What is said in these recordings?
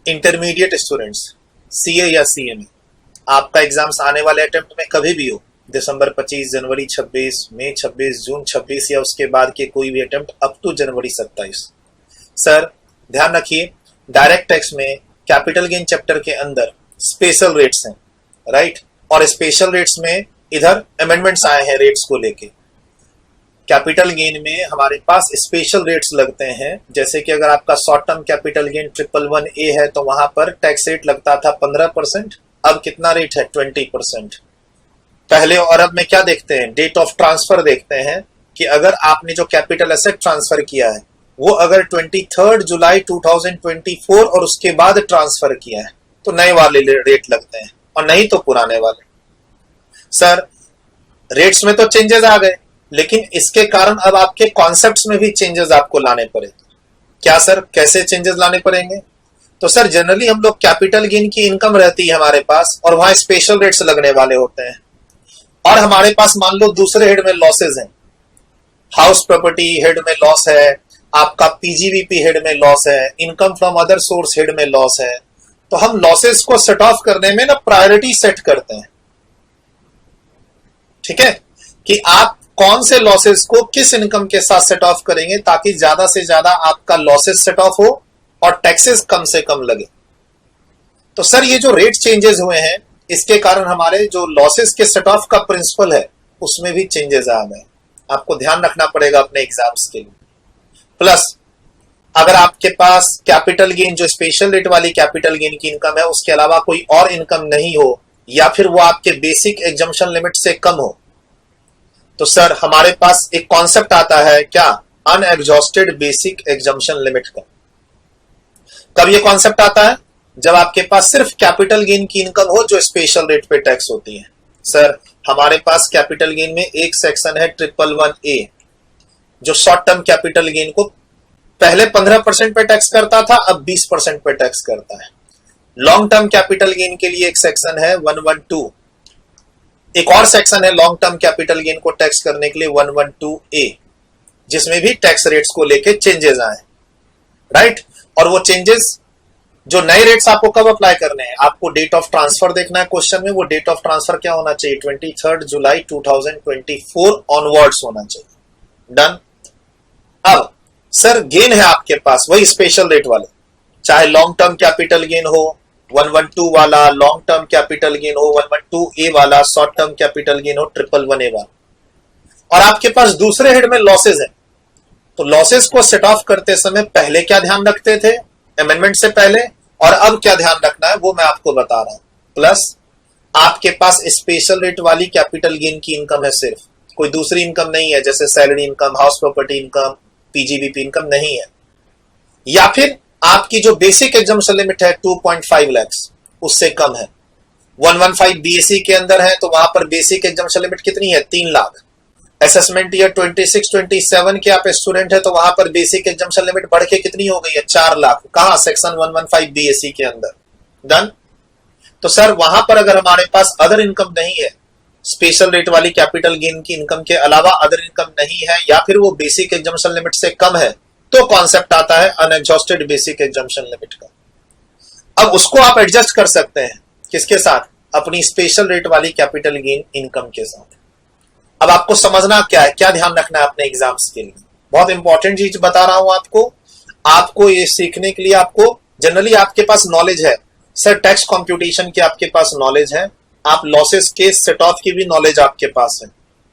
Intermediate students, CA या CMA, आपका exams आने वाले अटेम्प्ट में कभी भी हो, दिसंबर 25, जनवरी 26, मई 26, जून 26 या उसके बाद के कोई भी attempt up to January 27। Sir ध्यान रखिए, डायरेक्ट टैक्स में कैपिटल गेन चैप्टर के अंदर स्पेशल रेट्स हैं, राइट, और स्पेशल रेट्स में इधर अमेंडमेंट्स आए हैं रेट्स को लेके। कैपिटल गेन में हमारे पास स्पेशल रेट्स लगते हैं, जैसे कि अगर आपका short term capital gain 111A है तो वहां पर टैक्स रेट लगता था 15%, अब कितना रेट है 20%। पहले और अब में क्या देखते हैं, डेट ऑफ ट्रांसफर देखते हैं कि अगर आपने जो कैपिटल एसेट ट्रांसफर किया है वो अगर 23 जुलाई 2024 और उसके बाद ट्रांसफर किया है तो नए वाले रेट लगते हैं और नहीं तो पुराने वाले। सर रेट्स में तो चेंजेस आ गए, लेकिन इसके कारण अब आपके कॉन्सेप्ट्स में भी चेंजेस आपको लाने पड़े। क्या सर, कैसे चेंजेस लाने पड़ेंगे? तो सर जनरली हम लोग कैपिटल गेन की इनकम रहती है हमारे पास और वहां स्पेशल रेट्स लगने वाले होते हैं, और हमारे पास मान लो दूसरे हेड में लॉसेज हैं, हाउस प्रॉपर्टी हेड में लॉस है, आपका पीजीवीपी हेड में लॉस है, income from other source head में लॉस है, तो हम लॉसेज को सेट ऑफ करने में ना प्रायोरिटी सेट करते हैं। ठीक है, कि आप कौन से लॉसेस को किस इनकम के साथ सेट ऑफ करेंगे ताकि ज्यादा से ज्यादा आपका लॉसेस सेट ऑफ हो और टैक्सेस कम से कम लगे। तो सर ये जो रेट चेंजेस हुए हैं इसके कारण हमारे जो लॉसेस के सेट ऑफ का प्रिंसिपल है उसमें भी चेंजेस आ गए, आपको ध्यान रखना पड़ेगा अपने एग्जाम्स के लिए। प्लस अगर आपके पास कैपिटल गेन जो स्पेशल रेट वाली कैपिटल गेन की इनकम है उसके अलावा कोई और इनकम नहीं हो या फिर वो आपके बेसिक एग्जम्पशन लिमिट से कम हो, तो सर हमारे पास एक कॉन्सेप्ट आता है क्या, अनएग्जॉस्टेड बेसिक एग्जम्पशन लिमिट का। कब ये कॉन्सेप्ट आता है? जब आपके पास सिर्फ कैपिटल गेन की इनकम हो जो स्पेशल रेट पे टैक्स होती है। सर हमारे पास कैपिटल गेन में एक सेक्शन है 111A जो शॉर्ट टर्म कैपिटल गेन को पहले 15% पे टैक्स करता था, अब 20% पे टैक्स करता है। लॉन्ग टर्म कैपिटल गेन के लिए एक सेक्शन है 112, एक और सेक्शन है लॉन्ग टर्म कैपिटल गेन को टैक्स करने के लिए 112A, जिसमें भी टैक्स रेट्स को लेके चेंजेस आए, राइट। और वो चेंजेस जो नए रेट्स आपको कब अप्लाई करने हैं, आपको डेट ऑफ ट्रांसफर देखना है क्वेश्चन में। वो डेट ऑफ ट्रांसफर क्या होना चाहिए, 23 जुलाई 2024 ऑनवर्ड्स होना चाहिए। डन। अब सर गेन है आपके पास वही स्पेशल रेट वाले, चाहे लॉन्ग टर्म कैपिटल गेन हो 112 वाला, लॉन्ग टर्म कैपिटल गेन हो 112A वाला, शॉर्ट टर्म कैपिटल गेन हो 111A वाला, और आपके पास दूसरे हेड में लॉसेज है। तो लॉसेज को सेट ऑफ करते समय पहले क्या ध्यान रखते थे अमेंडमेंट से पहले, और अब क्या ध्यान रखना है वो मैं आपको बता रहा हूं। प्लस आपके पास स्पेशल रेट वाली कैपिटल गेन की इनकम है, सिर्फ कोई दूसरी इनकम नहीं है, जैसे salary income, house property income, PGBP income नहीं है। या फिर आपकी जो बेसिक एग्जम्पशन लिमिट है 2.5 लाख उससे कम है। 115 बीएससी के अंदर है तो वहां पर बेसिक एग्जम्पशन लिमिट कितनी है, 3 लाख। असेसमेंट ईयर 26-27 के आप स्टूडेंट है तो वहां पर बेसिक एग्जम्पशन लिमिट बढ़ के कितनी हो गई है, 4 लाख। कहां, सेक्शन 115 बीएससी के अंदर। डन। तो सर वहां पर अगर हमारे पास अदर इनकम नहीं है, स्पेशल रेट वाली कैपिटल गेन की इनकम के अलावा अदर इनकम नहीं है, या फिर वो बेसिक एग्जम्पशन लिमिट से कम है, तो कॉन्सेप्ट आता है अनएग्जॉस्टेड बेसिक एग्जम्पशन लिमिट का। अब उसको आप एडजस्ट कर सकते हैं किसके साथ, अपनी स्पेशल रेट वाली कैपिटल गेन इनकम के साथ। अब आपको समझना क्या है, क्या ध्यान रखना है अपने एग्जाम्स के लिए, बहुत इंपॉर्टेंट चीज बता रहा हूं आपको ये सीखने के लिए। आपको जनरली आपके पास नॉलेज है सर, टैक्स कंप्यूटेशन की आपके पास नॉलेज है, आप लॉसेस के सेट ऑफ की भी नॉलेज आपके पास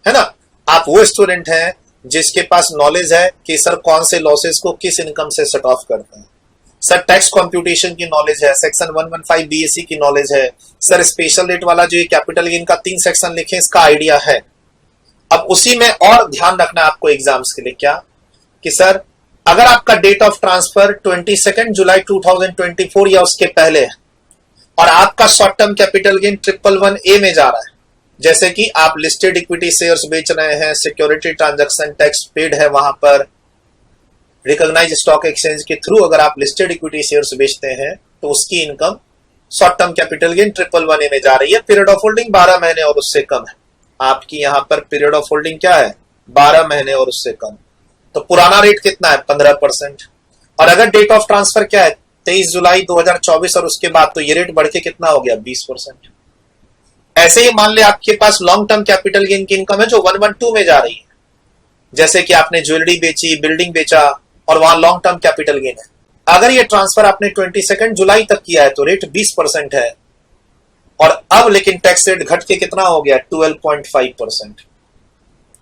है ना। आप वो स्टूडेंट हैं जिसके पास नॉलेज है कि सर कौन से लॉसेस को किस इनकम से सेट ऑफ करते हैं। सर टैक्स कंप्यूटेशन की नॉलेज है, सेक्शन 115 बीएससी की नॉलेज है, सर स्पेशल रेट वाला जो ये कैपिटल गेन का 3 सेक्शन लिखे इसका आइडिया है। अब उसी में और ध्यान रखना है आपको एग्जाम्स के लिए क्या, कि सर अगर आपका डेट ऑफ ट्रांसफर 22 जुलाई 2024 या उसके पहले है और आपका short term capital gain 111A में जा रहा है, जैसे कि आप लिस्टेड इक्विटी शेयर्स बेच रहे हैं, सिक्योरिटी ट्रांजैक्शन टैक्स पेड है वहां पर, रिकॉग्नाइज्ड स्टॉक एक्सचेंज के थ्रू अगर आप लिस्टेड इक्विटी शेयर्स बेचते हैं तो उसकी income short term capital gain 111A में जा रही है। पीरियड ऑफ होल्डिंग 12 महीने और उससे कम है। आपकी यहां पर पीरियड ऑफ होल्डिंग क्या है, 12 महीने और उससे कम। तो पुराना रेट कितना है, 15%। और अगर डेट ऑफ ट्रांसफर क्या है, 23 जुलाई 2024 और उसके बाद, तो ये रेट बढ़ के कितना हो गया 20%। ऐसे ही मान ले आपके पास लॉन्ग टर्म कैपिटल गेन की इनकम है जो 112 में जा रही है, जैसे कि आपने ज्वेलरी बेची, बिल्डिंग बेचा और वहां लॉन्ग टर्म कैपिटल गेन है। अगर ये ट्रांसफर आपने 22 जुलाई तक किया है तो रेट 20% है, और अब लेकिन टैक्स रेट घट के कितना हो गया 12.5%।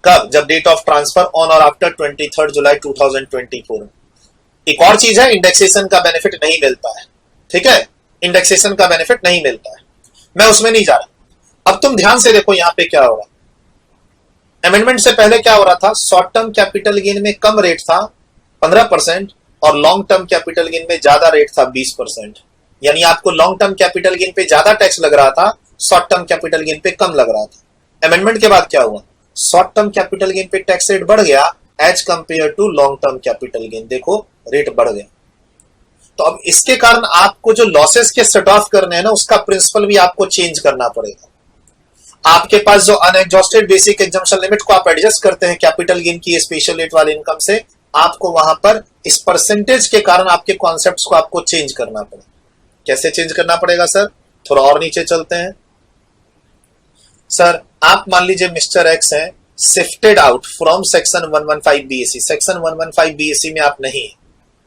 कब? जब डेट ऑफ ट्रांसफर ऑन और आफ्टर 23 जुलाई 2024। एक और चीज है, इंडेक्सेशन का बेनिफिट नहीं मिलता है, ठीक है, इंडेक्सेशन का बेनिफिट नहीं मिलता है, मैं उसमें नहीं जा रहा। अब तुम ध्यान से देखो यहां पे क्या हो रहा। अमेंडमेंट से पहले क्या हो रहा था, शॉर्ट टर्म कैपिटल गेन में कम रेट था 15% और लॉन्ग टर्म कैपिटल गेन में ज्यादा रेट था 20%। यानी आपको लॉन्ग टर्म कैपिटल गेन पे ज्यादा टैक्स लग रहा था, शॉर्ट टर्म कैपिटल गेन पे कम लग रहा था। अमेंडमेंट के बाद क्या हुआ, शॉर्ट टर्म कैपिटल गेन पे टैक्स रेट बढ़ गया as compare to long term capital gain, देखो रेट बढ़ गया। तो अब इसके कारण आपको जो लॉसेस के सेट ऑफ करने हैं ना, उसका प्रिंसिपल भी आपको चेंज करना पड़ेगा। आपके पास जो अनएग्जॉस्टेड बेसिक एग्जम्पशन लिमिट को आप एडजस्ट करते हैं कैपिटल गेन की स्पेशल रेट वाली इनकम से, आपको वहां पर इस परसेंटेज के कारण आपके कॉन्सेप्ट्स को आपको चेंज करना पड़ेगा। कैसे चेंज करना पड़ेगा सर? थोड़ा और नीचे चलते हैं। सर आप मान लीजिए मिस्टर एक्स है, shifted out from section 115 BSc, section 115 BSc में आप नहीं,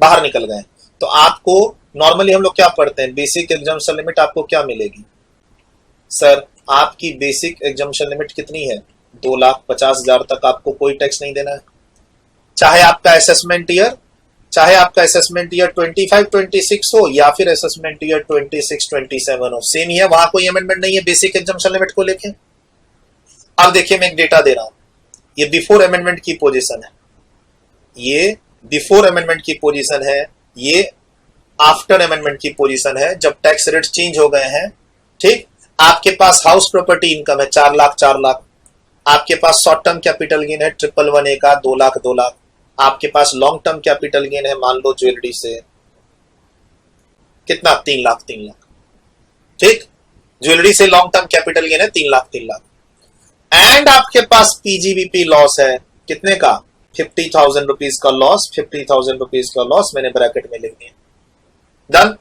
बाहर निकल गए, तो आपको नॉर्मली हम लोग क्या पढ़ते हैं, बेसिक एग्जम्पशन लिमिट आपको क्या मिलेगी? सर आपकी बेसिक एग्जम्पशन लिमिट कितनी है? 2,50,000 तक आपको कोई टैक्स नहीं देना है, चाहे आपका असेसमेंट ईयर 25-26 हो या फिर असेसमेंट ईयर 26-27 हो, सेम ही है, वहां कोई अमेंडमेंट नहीं है बेसिक एग्जम्पशन लिमिट को लेके। अब देखिए मैं एक डेटा दे रहा हूं, ये बिफोर अमेंडमेंट की पोजीशन है, ये बिफोर अमेंडमेंट की पोजीशन है, ये आफ्टर अमेंडमेंट की पोजीशन है, जब टैक्स रेट चेंज हो गए हैं। ठीक, आपके पास हाउस प्रॉपर्टी इनकम है 4 लाख 4 लाख, आपके पास शॉर्ट टर्म कैपिटल गेन है 111A का 2 लाख 2 लाख, आपके पास लॉन्ग टर्म कैपिटल गेन है मान लो ज्वेलरी से कितना 3 लाख 3 लाख। ठीक, ज्वेलरी से लॉन्ग टर्म कैपिटल गेन है 3 लाख 3 लाख, एंड आपके पास पीजीबीपी लॉस है कितने का 50,000 रुपीज का लॉस, 50,000 रुपीज का लॉस मैंने ब्रैकेट में लिख दिया, डन।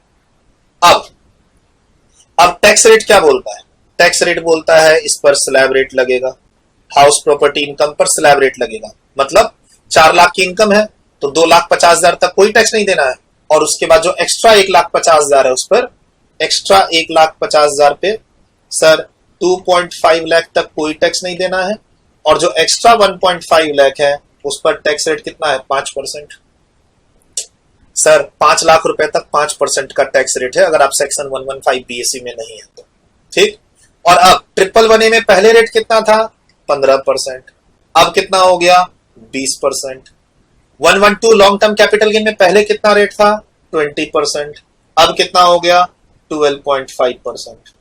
अब टैक्स रेट क्या बोलता है? टैक्स रेट बोलता है इस पर स्लैब रेट लगेगा, हाउस प्रॉपर्टी इनकम पर स्लैब रेट लगेगा, मतलब 4 लाख की इनकम है तो 2,50,000 तक कोई टैक्स नहीं देना है, और उसके बाद जो एक्स्ट्रा 1,50,000 है उस पर एक्स्ट्रा 1,50,000 पे सर 2.5 लाख तक कोई टैक्स नहीं देना है, और जो एक्स्ट्रा 1.5 लाख है उस पर टैक्स रेट कितना है 5%। सर 5 लाख रुपए तक 5% का टैक्स रेट है अगर आप सेक्शन 115 बीएससी में नहीं है तो। ठीक, और अब 111A में पहले रेट कितना था 15%, अब कितना हो गया 20%। 112 लॉन्ग टर्म कैपिटल गेन में पहले कितना रेट था 20%, अब कितना हो गया 12.5%।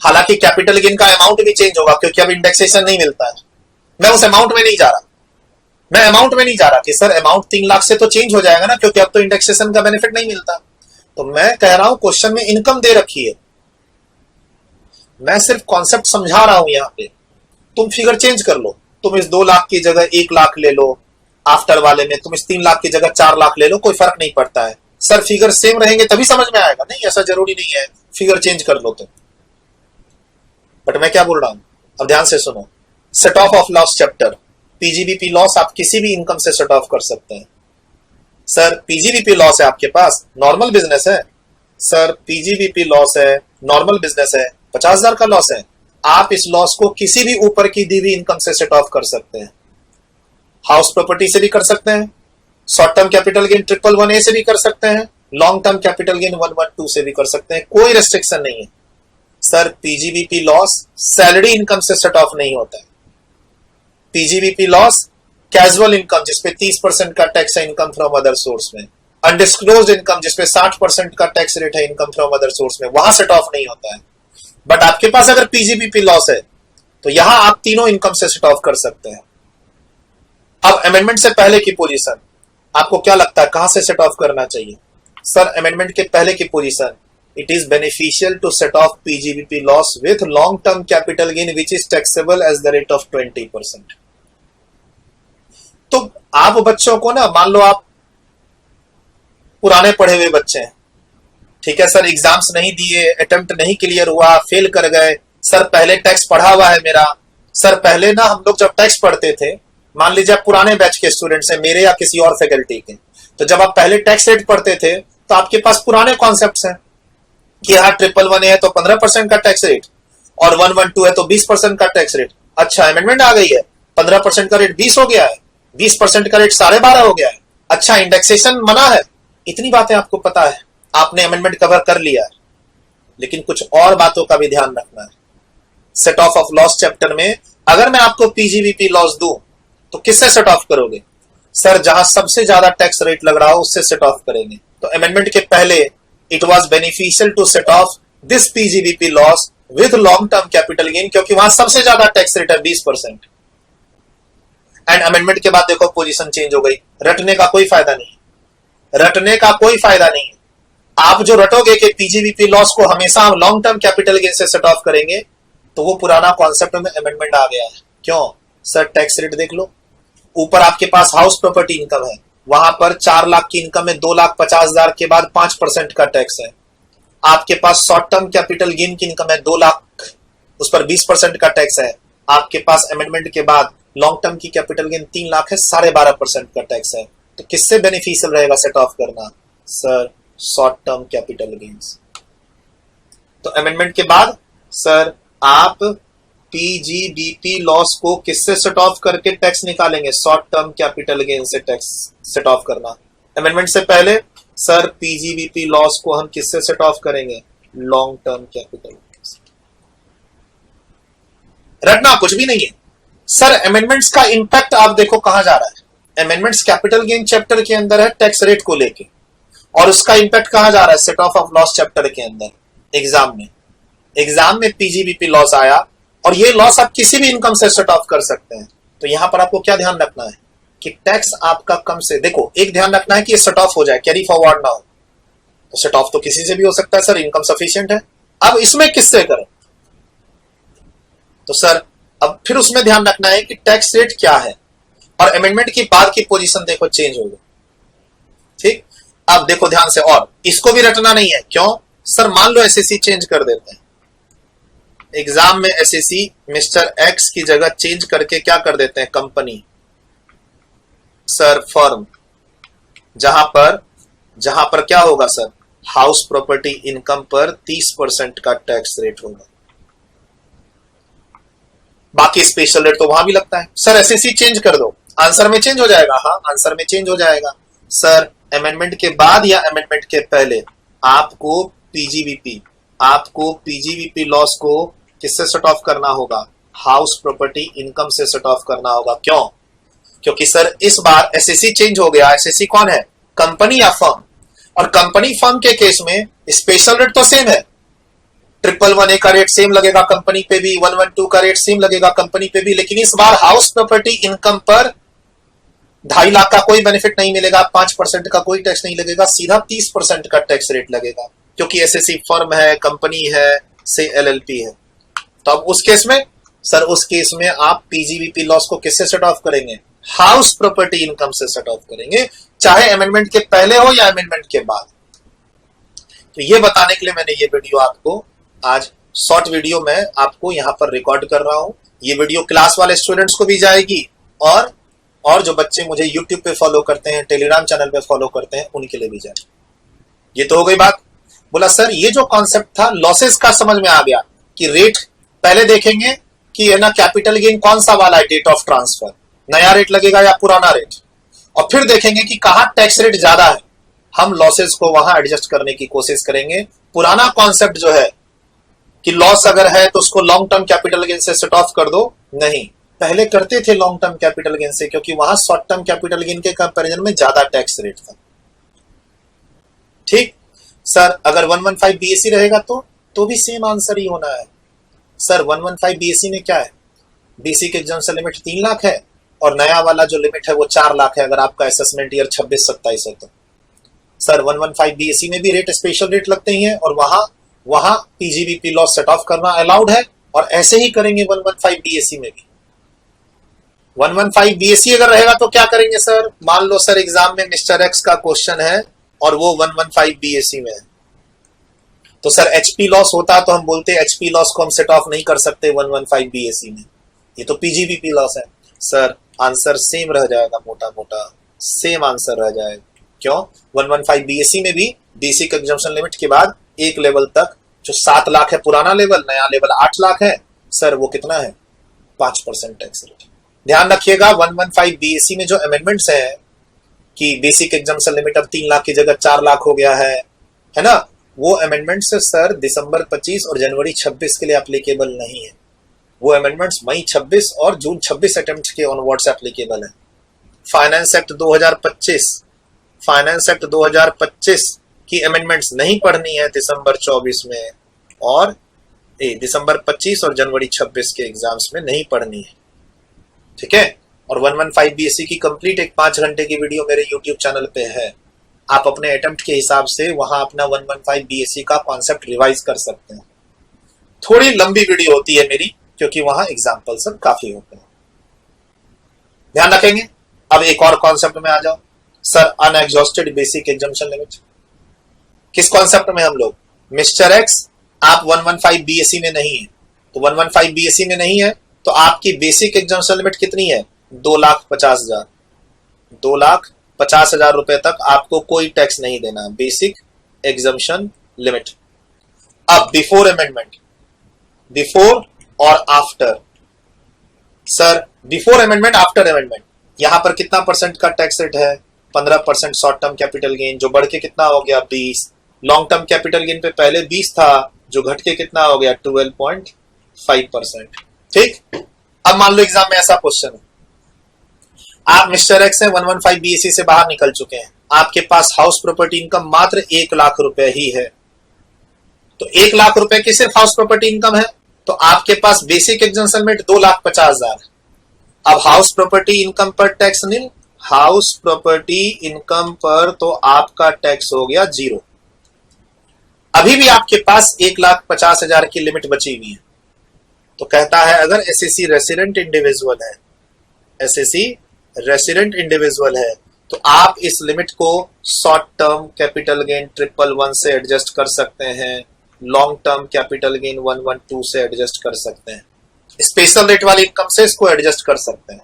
हालांकि कैपिटल गेन का अमाउंट भी चेंज होगा क्योंकि अब इंडेक्सेशन नहीं मिलता है, मैं उस अमाउंट में नहीं जा रहा, मैं अमाउंट में नहीं जा रहा कि सर अमाउंट 3 लाख से तो चेंज हो जाएगा ना, क्योंकि अब तो इंडेक्सेशन का बेनिफिट नहीं मिलता। तो मैं कह रहा हूं क्वेश्चन में इनकम दे रखी है, मैं सिर्फ कॉन्सेप्ट समझा रहा हूं यहां पे, तुम फिगर चेंज कर लो, तुम इस 2 लाख की जगह 1 लाख ले लो, आफ्टर वाले में तुम इस 3 लाख की जगह 4 लाख ले लो, कोई फर्क नहीं पड़ता है। सर फिगर सेम रहेंगे तभी समझ में आएगा, नहीं ऐसा जरूरी नहीं है फिगर चेंज कर लो तो। बट मैं क्या बोल रहा हूं, अब ध्यान से सुनो, set of loss chapter, PGBP loss आप किसी भी इनकम से सेट ऑफ कर सकते हैं। सर पीजीबीपी लॉस है आपके पास, नॉर्मल बिजनेस है, सर पीजीबीपी लॉस है, नॉर्मल बिजनेस है, 50,000 का लॉस है, आप इस लॉस को किसी भी ऊपर की दी हुई इनकम से सेट ऑफ कर सकते हैं। हाउस प्रॉपर्टी से भी कर सकते हैं, short term capital gain 111A से भी कर सकते हैं, लॉन्ग टर्म कैपिटल गेन 112 से भी कर सकते हैं, कोई रेस्ट्रिक्शन नहीं है। Sir PGBP loss salary income से सेट ऑफ नहीं होता है, पीजीबीपी लॉस कैजुअल इनकम जिसपे 30% का टैक्स है इनकम फ्रॉम अदर सोर्स में, अनडिस्क्लोज्ड इनकम जिसपे 60% का टैक्स रेट है इनकम फ्रॉम अदर सोर्स में, वहां सेट ऑफ नहीं होता है। बट आपके पास अगर पीजीबीपी लॉस है तो यहां आप तीनों इनकम से सेट ऑफ कर सकते हैं। अब अमेंडमेंट से पहले की पोजीशन आपको क्या लगता है कहां से सेट ऑफ करना चाहिए? सर अमेंडमेंट के पहले की position, it is beneficial to set off PGBP loss with long term capital gain which is taxable as the rate of 20%। तो आप बच्चों को ना मान लो आप पुराने पढ़े हुए बच्चे हैं, ठीक है सर, एग्जाम्स नहीं दिए, अटेम्प्ट नहीं क्लियर हुआ, फेल कर गए, सर पहले टैक्स पढ़ा हुआ है मेरा, सर पहले ना हम लोग जब टैक्स पढ़ते थे, मान लीजिए आप पुराने बैच के स्टूडेंट्स हैं मेरे या किसी और फैकल्टी के, तो जब आप पहले टैक्स रेट पढ़ते थे तो आपके पास पुराने कॉन्सेप्ट्स हैं कि हाँ 111 है तो 15% का टैक्स रेट और 112 है तो 20% का टैक्स रेट। अच्छा अमेंडमेंट आ गई है, 15% का रेट 20 हो गया है, 20% का रेट 12.5 हो गया है, अच्छा इंडेक्सेशन मना है, इतनी बातें आपको पता है, आपने अमेंडमेंट कवर कर लिया है। लेकिन कुछ और बातों का भी ध्यान रखना है। सेट ऑफ लॉस चैप्टर में अगर मैं आपको पीजीबीपी लॉस दूं तो किससे सेट ऑफ करोगे? सर जहां सबसे ज्यादा टैक्स रेट लग रहा हो उससे सेट ऑफ करेंगे। तो अमेंडमेंट के पहले it was beneficial to set off this PGBP loss with long term capital gain, क्योंकि वहां सबसे ज्यादा टैक्स रेट है 20%। एंड अमेंडमेंट के बाद देखो पोजीशन चेंज हो गई, रटने का कोई फायदा नहीं, रटने का कोई फायदा नहीं है। आप जो रटोगे कि पीजीबीपी लॉस को हमेशा हम लॉन्ग टर्म कैपिटल गेन से सेट ऑफ करेंगे, तो वो पुराना कॉन्सेप्ट में अमेंडमेंट आ गया है। क्यों सर? टैक्स रेट देख लो, ऊपर आपके पास हाउस प्रॉपर्टी इनकम है, वहां पर 4 लाख की इनकम है, 2,50,000 के बाद 5% का टैक्स है। आपके पास शॉर्ट टर्म कैपिटल गेन की इनकम है 2 लाख, उस पर 20% का टैक्स है। आपके पास अमेंडमेंट के बाद लॉन्ग टर्म की कैपिटल गेन 3 लाख है, 12.5% का टैक्स है। तो किससे बेनिफिशियल रहेगा सेट ऑफ करना? Sir short term capital gains. तो अमेंडमेंट के बाद सर आप पीजीबीपी लॉस को किससे सेट ऑफ करके टैक्स निकालेंगे? शॉर्ट टर्म कैपिटल गेन से टैक्स सेट ऑफ करना। अमेंडमेंट से पहले सर पीजीबीपी लॉस को हम किससे सेट ऑफ करेंगे? Long term capital gain. रटना कुछ भी नहीं है सर। अमेंडमेंट्स का इंपैक्ट आप देखो कहां जा रहा है। अमेंडमेंट्स कैपिटल गेन चैप्टर के अंदर है टैक्स रेट को लेके, और उसका इंपैक्ट कहां जा रहा है? सेट ऑफ लॉस चैप्टर के अंदर। एग्जाम में पीजीबीपी लॉस आया, और ये लॉस आप किसी भी इनकम से सेट ऑफ कर सकते हैं। तो यहां पर आपको क्या ध्यान रखना है कि टैक्स आपका कम से, देखो एक ध्यान रखना है कि ये सेट ऑफ हो जाए, कैरी फॉरवर्ड ना हो। तो सेट ऑफ तो किसी से भी हो सकता है सर, इनकम सफिशिएंट है। अब इसमें किससे करें? तो सर अब फिर उसमें ध्यान रखना है कि टैक्स रेट क्या है, और अमेंडमेंट की बाद की पोजीशन देखो चेंज हो गई। ठीक, अब देखो ध्यान से, और इसको भी रटना नहीं है। क्यों सर? मान लो एसएससी चेंज कर देते हैं, एग्जाम में एसएससी मिस्टर एक्स की जगह चेंज करके क्या कर देते हैं? कंपनी, सर फर्म, जहां पर क्या होगा सर? हाउस प्रॉपर्टी इनकम पर 30% का टैक्स रेट होगा। बाकी स्पेशल रेट तो वहां भी लगता है। सर एसएससी चेंज कर दो, आंसर में चेंज हो जाएगा। हाँ आंसर में चेंज हो जाएगा। सर अमेंडमेंट के बाद या अमेंडमेंट के पहले आपको पीजीबीपी लॉस को किससे सेट ऑफ करना होगा? हाउस प्रॉपर्टी इनकम से सेट ऑफ करना होगा। क्यों? क्योंकि सर इस बार एसएससी चेंज हो गया। एसएससी कौन है? कंपनी या फर्म। और कंपनी फर्म के केस में स्पेशल रेट तो सेम है, 111A का रेट सेम लगेगा कंपनी पे भी, 112 का रेट सेम लगेगा कंपनी पे भी। लेकिन इस बार हाउस प्रॉपर्टी इनकम पर 2.5 लाख का कोई बेनिफिट नहीं मिलेगा, 5% का कोई टैक्स नहीं लगेगा, सीधा 30% का टैक्स रेट लगेगा, क्योंकि एसएससी फर्म है, कंपनी है, से एलएलपी है। तो अब उस केस में सर, उस केस में आप पीजीबीपी लॉस को किससे सेट ऑफ करेंगे? हाउस प्रॉपर्टी इनकम से सेट ऑफ करेंगे, चाहे अमेंडमेंट के पहले हो या अमेंडमेंट के बाद। तो ये बताने के लिए मैंने ये वीडियो आपको आज शॉर्ट वीडियो में आपको यहां पर रिकॉर्ड कर रहा हूं। ये वीडियो क्लास वाले स्टूडेंट्स को भी जाएगी, और जो बच्चे मुझे यूट्यूब पे फॉलो करते हैं, टेलीग्राम चैनल पे फॉलो करते हैं, उनके लिए भी जाएगी। ये तो हो गई बात। बोला सर ये जो कॉन्सेप्ट था लॉसेस का समझ में आ गया कि रेट पहले देखेंगे कि है ना कैपिटल गेन कौन सा वाला है, डेट ऑफ ट्रांसफर, नया रेट लगेगा या पुराना रेट, और फिर देखेंगे कि कहां टैक्स रेट ज्यादा है, हम लॉसेस को वहां एडजस्ट करने की कोशिश करेंगे। पुराना कॉन्सेप्ट जो है कि लॉस अगर है तो उसको लॉन्ग टर्म कैपिटल गेन से सेट ऑफ कर दो, नहीं, पहले करते थे लॉन्ग टर्म कैपिटल गेन से, क्योंकि वहां शॉर्ट टर्म कैपिटल गेन के कंपैरिजन में ज्यादा टैक्स रेट था। ठीक सर, अगर 115 बीएससी रहेगा तो भी सेम आंसर ही होना है। सर 115 बीएससी में क्या है? बीसी के एग्जाम लिमिट 3 लाख है, और नया वाला जो लिमिट है वो 4 लाख है, अगर आपका असेसमेंट ईयर 26-27 है तो। सर 115 बीएससी में भी रेट स्पेशल रेट लगते ही हैं, और वहां पीजीबीपी लॉस सेट ऑफ करना अलाउड है, और ऐसे ही करेंगे 115 बीएससी में भी। 115 बीएससी अगर रहेगा तो क्या करेंगे सर? मान लो सर एग्जाम में मिस्टर एक्स का क्वेश्चन है और वो 115 बीएससी में है। तो सर एचपी लॉस होता तो हम बोलते एचपी लॉस को हम सेट ऑफ नहीं कर सकते 115 बीएससी में, ये तो पीजीबीपी लॉस है। सर आंसर सेम रह जाएगा, मोटा मोटा सेम आंसर रह जाएगा। क्यों? 115 बीएससी में भी बेसिक एग्जम्पशन लिमिट के बाद एक लेवल तक जो 7 लाख है पुराना लेवल, नया लेवल 8 लाख है, सर वो कितना है? 5% टैक्स रेट। ध्यान रखिएगा 115 बीएससी में जो अमेंडमेंट्स है कि बेसिक एग्जम्पशन लिमिट अब 3 लाख की जगह 4 लाख हो गया है ना, वो अमेंडमेंट्स सर दिसंबर 25 और जनवरी 26 के लिए एप्लीकेबल नहीं है। वो अमेंडमेंट्स मई 26 और जून 26 अटेम्प्ट के ऑनवर्ड्स एप्लीकेबल है। फाइनेंस एक्ट 2025 की अमेंडमेंट्स नहीं पढ़नी है दिसंबर 24 में, और दिसंबर 25 और जनवरी 26 के एग्जाम्स में नहीं पढ़नी है, ठीक है। और 115 बीएससी की कंप्लीट एक 5 घंटे की वीडियो मेरे यूट्यूब चैनल पे है, आप अपने अटेम्प्ट के हिसाब से वहां अपना 115 बीएससी का कॉन्सेप्ट रिवाइज कर सकते हैं। थोड़ी लंबी वीडियो होती है मेरी, क्योंकि वहां एग्जाम्पल सब काफी होते हैं, ध्यान रखेंगे। अब एक और कॉन्सेप्ट में आ जाओ sir, unexhausted basic exemption limit. किस कॉन्सेप्ट में हम लोग? मिस्टर एक्स आप 115 बीएससी में नहीं है, तो 115 बीएससी में नहीं है तो आपकी बेसिक एग्जम्पशन लिमिट कितनी है? 2,50,000। 2,50,000 रुपए तक आपको कोई टैक्स नहीं देना, बेसिक एग्जम्पशन लिमिट। अब बिफोर अमेंडमेंट, बिफोर और after. Sir before amendment, after amendment, यहां पर कितना परसेंट का टैक्स रेट है? 15% शॉर्ट टर्म कैपिटल गेन, जो बढ़ के कितना हो गया? 20। लॉन्ग टर्म कैपिटल गेन पे पहले 20 था, जो घट के कितना हो गया? 12.5%। ठीक। अब मान लो एग्जाम में ऐसा क्वेश्चन है, आप मिस्टर एक्स है, 115 बीएससी से बाहर निकल चुके हैं, आपके पास हाउस प्रॉपर्टी इनकम मात्र 1 लाख रुपए ही है। तो 1 लाख रुपए की सिर्फ हाउस प्रॉपर्टी इनकम है, तो आपके पास बेसिक एग्जम्पशन लिमिट 2,50,000। अब हाउस प्रॉपर्टी इनकम पर टैक्स नील, हाउस प्रॉपर्टी इनकम पर तो आपका टैक्स हो गया 0। अभी भी आपके पास 1,50,000 की लिमिट बची हुई है। तो कहता है अगर एसएससी रेसिडेंट इंडिविजुअल है, एसएससी रेसिडेंट इंडिविजुअल है, तो आप इस लिमिट को शॉर्ट टर्म कैपिटल गेन 111 से एडजस्ट कर सकते हैं, लॉन्ग टर्म कैपिटल गेन 112 से एडजस्ट कर सकते हैं, स्पेशल रेट वाली इनकम से इसको एडजस्ट कर सकते हैं।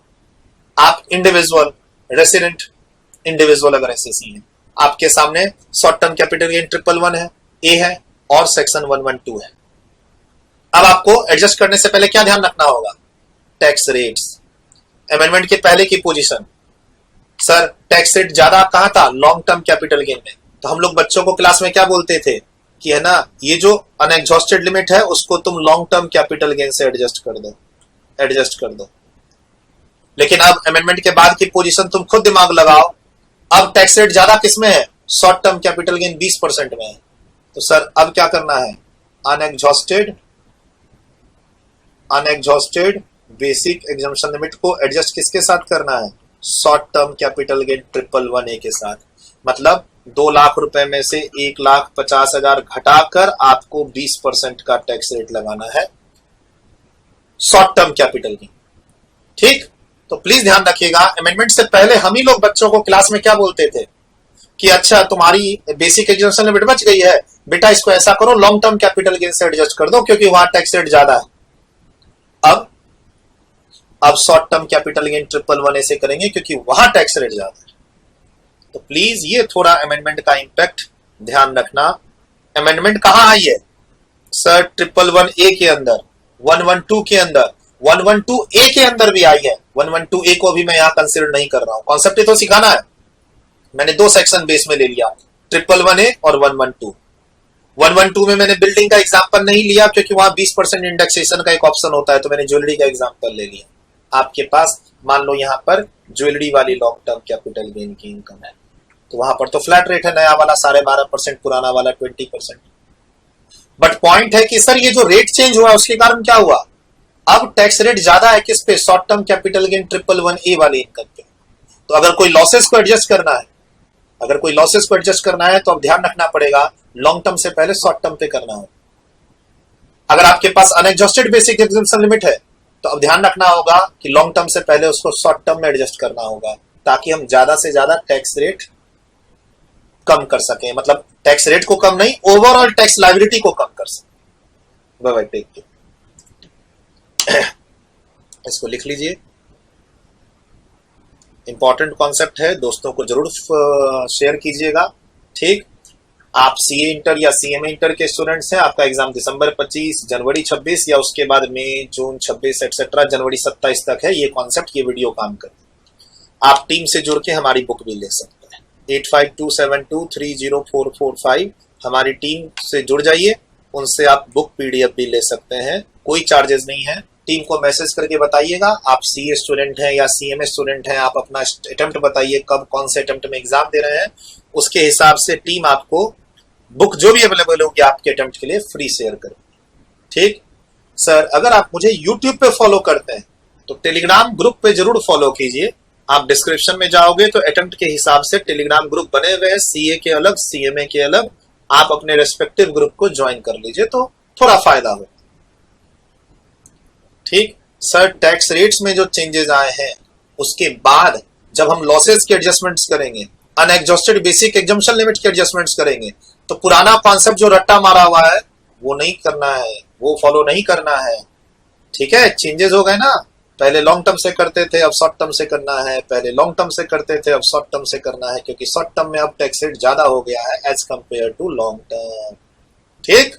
आप इंडिविजुअल रेसिडेंट इंडिविजुअल अगर एसएससी है, आपके सामने शॉर्ट टर्म कैपिटल गेन 111 है, ए है, और सेक्शन 112 है। अब आपको एडजस्ट करने से पहले क्या ध्यान रखना होगा? Tax rates. अमेंडमेंट के पहले की पोजीशन, सर टैक्स रेट ज्यादा कहां था? लॉन्ग टर्म कैपिटल गेन में। तो हम लोग बच्चों को क्लास में क्या बोलते थे कि है ना, ये जो अनएग्जॉस्टेड लिमिट है उसको तुम लॉन्ग टर्म कैपिटल गेन से एडजस्ट कर दो। लेकिन अब अमेंडमेंट के बाद की पोजीशन तुम खुद दिमाग लगाओ, अब टैक्स रेट ज्यादा किसमें है? शॉर्ट टर्म कैपिटल गेन 20% में है। तो सर अब क्या करना है? अनएग्जॉस्टेड बेसिक एग्जम्पशन लिमिट को एडजस्ट किसके साथ करना है? Short term capital gain 111A के साथ। मतलब 2 लाख रुपए में से 1,50,000 घटाकर आपको 20% का टैक्स रेट लगाना है शॉर्ट टर्म कैपिटल गेन। ठीक। तो प्लीज ध्यान रखिएगा, अमेंडमेंट से पहले हम ही लोग बच्चों को क्लास में क्या बोलते थे कि अच्छा तुम्हारी बेसिक एग्जम्पशन लिमिट बच गई है बेटा, इसको ऐसा करो लॉन्ग टर्म कैपिटल गेन से एडजस्ट कर दो क्योंकि वहां टैक्स रेट ज्यादा है। अब short term capital gain 111A से करेंगे क्योंकि वहां टैक्स रेट ज्यादा है। तो प्लीज ये थोड़ा अमेंडमेंट का इंपैक्ट ध्यान रखना। अमेंडमेंट कहां आई है? सर 111A के अंदर, 112 के अंदर, 112A के अंदर भी आई है। 112A को भी मैं यहां कंसिडर नहीं कर रहा हूं, कॉन्सेप्ट तो सिखाना है। मैंने 2 सेक्शन बेस में ले लिया, 111A और 112। 112 में मैंने बिल्डिंग का एग्जांपल नहीं लिया क्योंकि वहां 20% इंडेक्सेशन का एक ऑप्शन होता है, तो मैंने ज्वेलरी का एग्जांपल ले लिया। आपके पास मान लो यहां पर ज्वेलरी वाली लॉन्ग टर्म कैपिटल गेन की इनकम है, तो वहां पर तो फ्लैट रेट है, नया वाला 12.5%, पुराना वाला 20%। बट पॉइंट है कि सर ये जो रेट चेंज हुआ उसके कारण क्या हुआ? अब टैक्स रेट ज्यादा है किस पे? Short term capital gain 111A वाली इनकम पे। तो अगर कोई लॉसेस को एडजस्ट करना है, तो अब ध्यान रखना पड़ेगा लॉन्ग टर्म से पहले शॉर्ट टर्म पे करना हो। अगर आपके पास अनएग्जॉस्टेड बेसिक एग्जम्पशन लिमिट है तो अब ध्यान रखना होगा कि लॉन्ग टर्म से पहले उसको शॉर्ट टर्म में एडजस्ट करना होगा, ताकि हम ज्यादा से ज्यादा टैक्स रेट कम कर सकें, मतलब टैक्स रेट को कम नहीं, ओवरऑल टैक्स लायबिलिटी को कम कर सकें। Bye bye, take care. इसको लिख लीजिए, इंपॉर्टेंट कॉन्सेप्ट है, दोस्तों को जरूर शेयर कीजिएगा। ठीक, आप सीए इंटर या सीएमए इंटर के स्टूडेंट्स हैं, आपका एग्जाम दिसंबर 25, जनवरी 26 या उसके बाद मई, जून 26 एक्सेट्रा, जनवरी 27 तक है। ये कॉन्सेप्ट, ये वीडियो काम कर, आप टीम से जुड़ के हमारी बुक भी ले सकते हैं। 8527230445 हमारी टीम से जुड़ जाइए, उनसे आप बुक पीडीएफ भी ले सकते हैं, कोई चार्जेस नहीं है। टीम को मैसेज करके बताइएगा आप सीए स्टूडेंट हैं या सीएमए स्टूडेंट हैं, आप अपना अटेम्प्ट बताइए, कब कौन से अटेम्प्ट में एग्जाम दे रहे हैं, उसके हिसाब से टीम आपको बुक जो भी अवेलेबल होगी आपके अटेम्प्ट के लिए फ्री शेयर करें। ठीक सर, अगर आप मुझे यूट्यूब पे फॉलो करते हैं तो टेलीग्राम ग्रुप पे जरूर फॉलो कीजिए। आप डिस्क्रिप्शन में जाओगे तो अटेम्प्ट के हिसाब से टेलीग्राम ग्रुप बने हुए हैं, सीए के अलग, सीएमए के अलग, आप अपने रेस्पेक्टिव ग्रुप को ज्वाइन कर लीजिए तो थोड़ा फायदा हो। ठीक सर, टैक्स रेट्स में जो चेंजेस आए हैं उसके बाद जब हम लॉसेस के एडजस्टमेंट्स करेंगे, अनएग्जॉस्टेड बेसिक एग्जम्पशन लिमिट के एडजस्टमेंट्स करेंगे, तो पुराना कॉन्सेप्ट जो रट्टा मारा हुआ है वो नहीं करना है, वो फॉलो नहीं करना है। ठीक है, चेंजेस हो गए ना, पहले लॉन्ग टर्म से करते थे अब शॉर्ट टर्म से करना है, पहले लॉन्ग टर्म से करते थे अब शॉर्ट टर्म से करना है, क्योंकि शॉर्ट टर्म में अब टैक्स रेट ज्यादा हो गया है as compare to long term. ठीक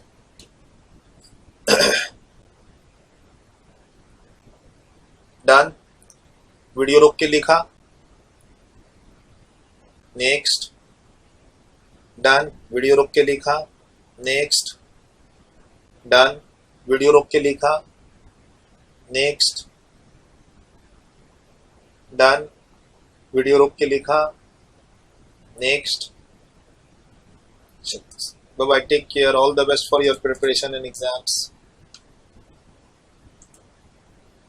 डन, वीडियो रोक के लिखा, नेक्स्ट, डन, वीडियो रोक के लिखा, नेक्स्ट, डन, वीडियो रोक के लिखा, नेक्स्ट, डन, वीडियो रोक के लिखा, next. Bye bye, take care, all the best for your preparation and exams.